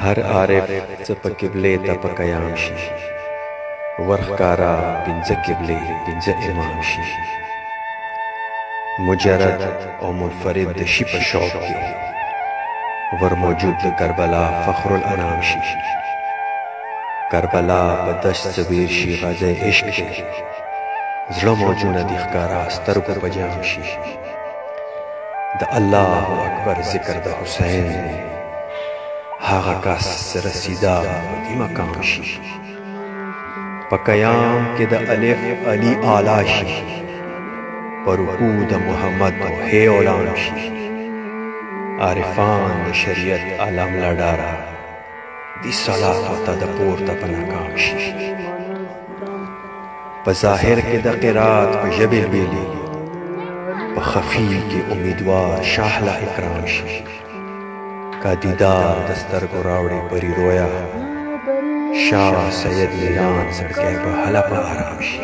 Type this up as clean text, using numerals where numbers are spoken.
हर आरिफ څه په قبلې ته په قیام شي ورښکارا پنځه قبلې پنځه امام شي مجرد او منفرد د شي په شوق کې ور موجود د کربلا فخر الانام شي کربلا په دشت سویر شي غازی عشق دی زړه موجونه د ښکارا سترګو په جام شي د الله اکبر ذکر د حسین دی هغه کس رسیدا دی مقام شي په قیام کې د الف علی اعلی شي پر رکوع د محمد هي اعلان شي عارفان د شریعت علم لډارا دی صلات ته د پورته په ناکام شي په ظاهر کې د قرات په ژبه ویلي په خفي کې امیدوار شاهلا اکرام شي کا دیدار دسترګو راوړي پری رویا شاه سید میران سړکې په هلا په آرام شي